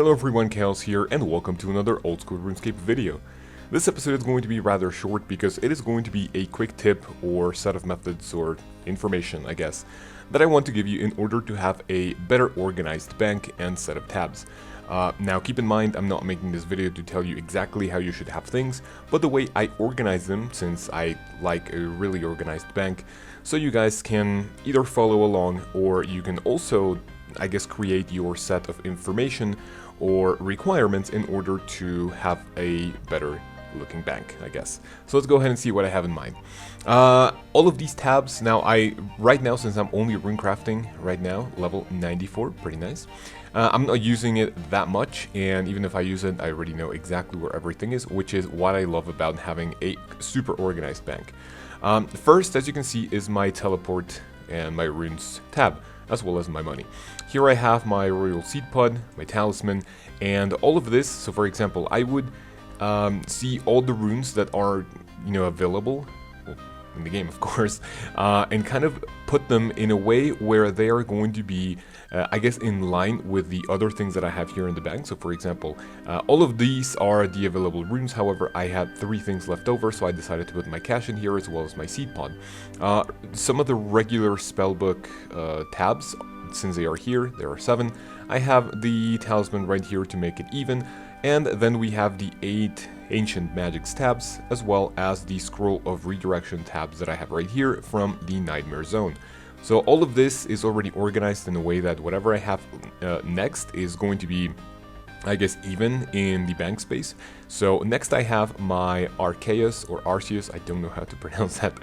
Hello everyone, Kaoz here, and welcome to another Oldschool Runescape video. This episode is going to be rather short because it is going to be a quick tip or set of methods or information, I guess, that I want to give you in order to have a better organized bank and set of tabs. Now keep in mind, I'm not making this video to tell you exactly how you should have things, but the way I organize them, since I like a really organized bank, so you guys can either follow along or you can also, I guess, create your set of information or requirements in order to have a better looking bank, I guess. So let's go ahead and see what I have in mind. All of these tabs, now right now, since I'm only runecrafting right now, level 94, pretty nice. I'm not using it that much, and even if I use it, I already know exactly where everything is, which is what I love about having a super organized bank. First, as you can see, is my teleport and my runes tab, as well as my money. Here I have my royal seed pod, my talisman, and all of this. So for example, I would see all the runes that are, available, well, in the game of course, and kind of put them in a way where they are going to be, I guess, in line with the other things that I have here in the bank. So for example, all of these are the available runes. However, I had 3 things left over, so I decided to put my cash in here as well as my seed pod. Some of the regular spellbook tabs, since they are here, there are 7. I have the talisman right here to make it even, and then we have the 8 ancient magics tabs, as well as the scroll of redirection tabs that I have right here from the nightmare zone. So all of this is already organized in a way that whatever I have next is going to be, I guess, even in the bank space. So next I have my Arceus or Arceus, I don't know how to pronounce that,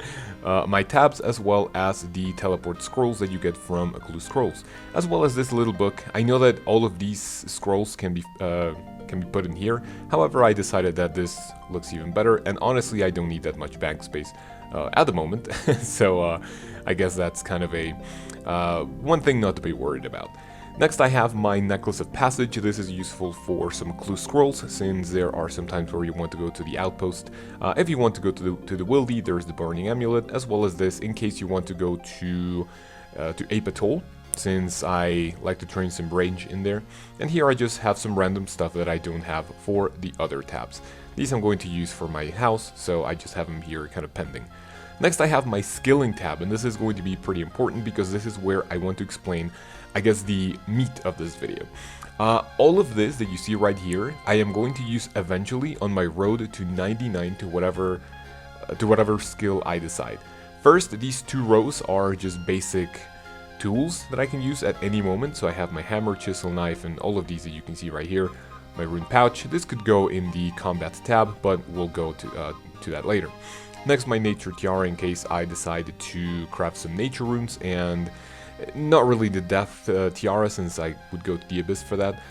my tabs, as well as the teleport scrolls that you get from Clue Scrolls, as well as this little book. I know that all of these scrolls can be put in here. However, I decided that this looks even better, and honestly I don't need that much bank space at the moment. So I guess that's kind of a one thing not to be worried about. Next I have my Necklace of Passage. This is useful for some clue scrolls, since there are some times where you want to go to the outpost. If you want to go to the Wildy, there's the Burning Amulet, as well as this in case you want to go to Ape Atoll, since I like to train some range in there. And here I just have some random stuff that I don't have for the other tabs. These I'm going to use for my house, so I just have them here kind of pending. Next I have my skilling tab, and this is going to be pretty important because this is where I want to explain, I guess, the meat of this video. All of this that you see right here, I am going to use eventually on my road to 99 to whatever skill I decide. First, these 2 rows are just basic tools that I can use at any moment. So I have my hammer, chisel, knife, and all of these that you can see right here. My rune pouch. This could go in the combat tab, but we'll go to that later. Next, my nature tiara, in case I decide to craft some nature runes, and not really the death tiara, since I would go to the abyss for that.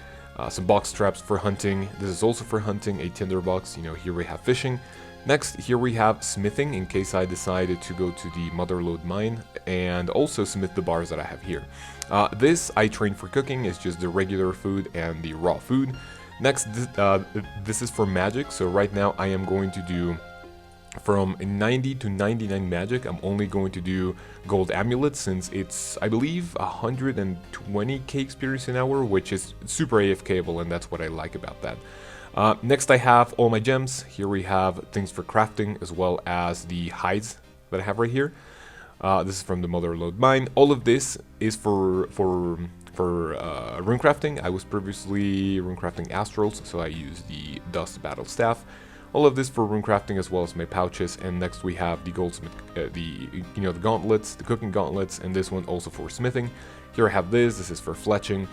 Some box traps for hunting. This is also for hunting. A tinderbox. Here we have fishing. Next, here we have smithing, in case I decided to go to the Motherlode mine, and also smith the bars that I have here. This I train for cooking. It's just the regular food and the raw food. Next, this is for magic. So right now I am going to do from 90 to 99 magic. I'm only going to do gold amulets, since it's, I believe, 120k experience an hour, which is super AFKable, and that's what I like about that. Next I have all my gems. Here we have things for crafting, as well as the hides that I have right here. This is from the Motherlode mine. All of this is for runecrafting. I was previously runecrafting astrals, so I use the dust battle staff. All of this for runecrafting, as well as my pouches. And next we have the goldsmith, the gauntlets, the cooking gauntlets, and this one also for smithing. Here I have this. This is for fletching.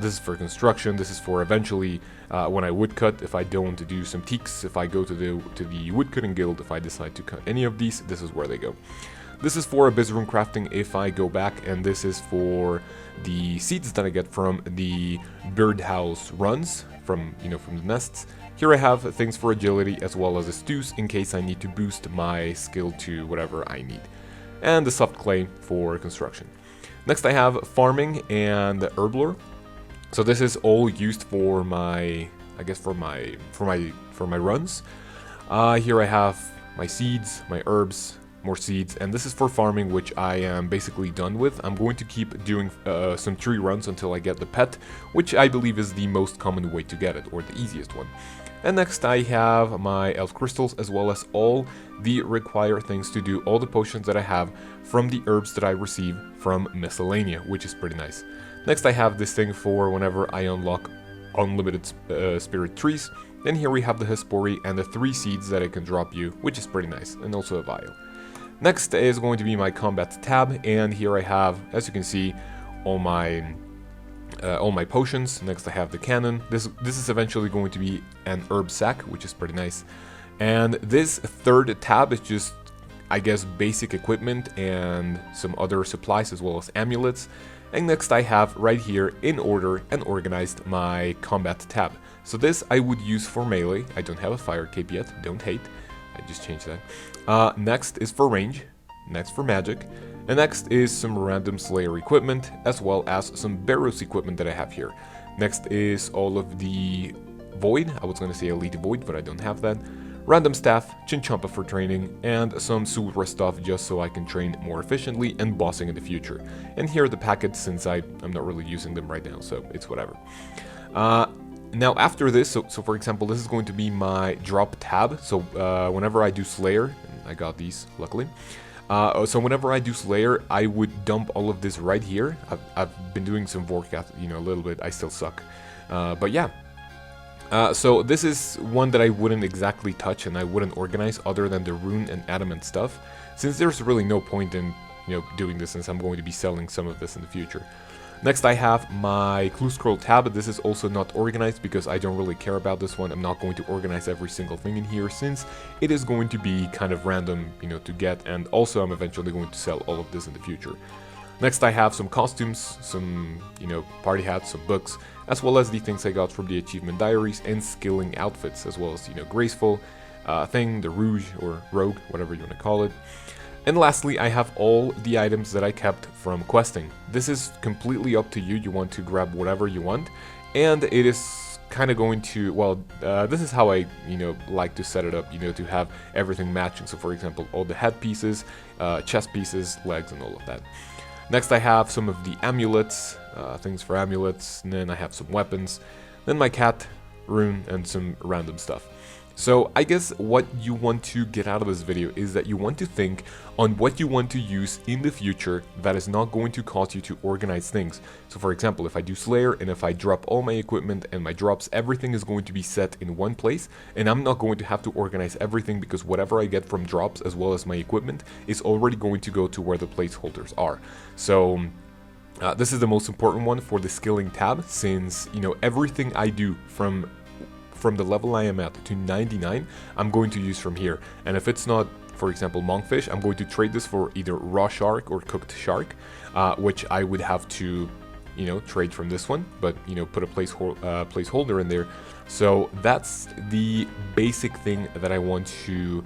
This is for construction. This is for eventually when I woodcut. If I don't want to do some teaks, if I go to the woodcutting guild, if I decide to cut any of these, this is where they go. This is for abyss runecrafting if I go back, and this is for the seeds that I get from the birdhouse runs from the nests. Here I have things for agility, as well as a stews in case I need to boost my skill to whatever I need, and the soft clay for construction. Next I have farming and herblore. So this is all used for my, I guess, for my runs. Here I have my seeds, my herbs, more seeds, and this is for farming, which I am basically done with. I'm going to keep doing some tree runs until I get the pet, which I believe is the most common way to get it, or the easiest one. And next I have my elf crystals, as well as all the required things to do all the potions that I have from the herbs that I receive from Miscellanea, which is pretty nice. Next I have this thing for whenever I unlock unlimited spirit trees. Then here we have the Hespori and the 3 seeds that I can drop you, which is pretty nice, and also a vial. Next is going to be my combat tab, and here I have, as you can see, all my potions. Next I have the cannon. This is eventually going to be an herb sack, which is pretty nice. And this third tab is just, I guess, basic equipment and some other supplies, as well as amulets. And next I have right here in order and organized my combat tab. So this I would use for melee. I don't have a fire cape yet, don't hate. I just changed that. Next is for range, next for magic, and next is some random slayer equipment, as well as some Barrows equipment that I have here. Next is all of the void. I was going to say elite void, but I don't have that. Random staff, Chinchompa for training, and some Sulra stuff just so I can train more efficiently and bossing in the future. And here are the packets, since I'm not really using them right now, so it's whatever. Now after this, so for example, this is going to be my drop tab. So whenever I do Slayer, and I got these luckily. So whenever I do Slayer, I would dump all of this right here. I've been doing some Vorkath, a little bit. I still suck, but yeah. So this is one that I wouldn't exactly touch and I wouldn't organize other than the rune and adamant stuff, since there's really no point in doing this, since I'm going to be selling some of this in the future. Next I have my clue scroll tab. This is also not organized because I don't really care about this one. I'm not going to organize every single thing in here, since it is going to be kind of random, to get, and also I'm eventually going to sell all of this in the future. Next I have some costumes, some, party hats, some books, as well as the things I got from the achievement diaries and skilling outfits, as well as, graceful thing, the rouge or rogue, whatever you want to call it. And lastly, I have all the items that I kept from questing. This is completely up to you. You want to grab whatever you want, and it is kind of going to, well, this is how I, like to set it up, to have everything matching. So for example, all the head pieces, chest pieces, legs, and all of that. Next I have some of the amulets, things for amulets, and then I have some weapons, then my cat, rune, and some random stuff. So I guess what you want to get out of this video is that you want to think on what you want to use in the future that is not going to cause you to organize things. So for example, if I do Slayer and if I drop all my equipment and my drops, everything is going to be set in one place, and I'm not going to have to organize everything because whatever I get from drops as well as my equipment is already going to go to where the placeholders are. So this is the most important one for the skilling tab, since everything I do from the level I am at to 99, I'm going to use from here. And if it's not, for example, monkfish, I'm going to trade this for either raw shark or cooked shark, which I would have to, trade from this one, but, put a placeholder in there. So that's the basic thing that I want to,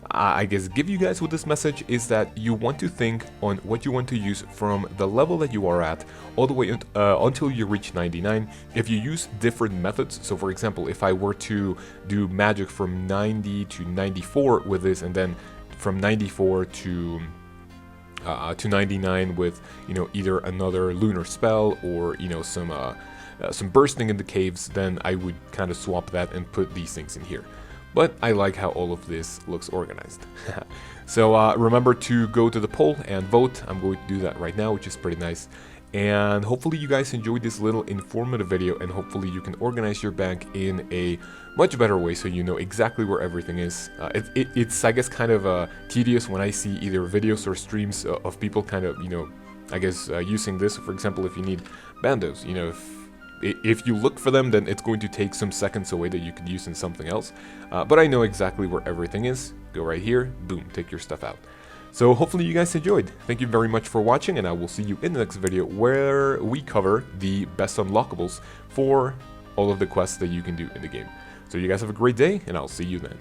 I guess, give you guys with this message, is that you want to think on what you want to use from the level that you are at all the way until you reach 99. If you use different methods, so for example, if I were to do magic from 90 to 94 with this, and then from 94 to 99 with either another lunar spell or some bursting in the caves, then I would kind of swap that and put these things in here. But I like how all of this looks organized. So remember to go to the poll and vote. I'm going to do that right now, which is pretty nice. And hopefully you guys enjoyed this little informative video, and hopefully you can organize your bank in a much better way so you know exactly where everything is. It's, I guess, kind of tedious when I see either videos or streams of people kind of, I guess, using this. For example, if you need bandos, if you look for them, then it's going to take some seconds away that you could use in something else. But I know exactly where everything is. Go right here, boom, take your stuff out. So hopefully you guys enjoyed. Thank you very much for watching, and I will see you in the next video where we cover the best unlockables for all of the quests that you can do in the game. So you guys have a great day, and I'll see you then.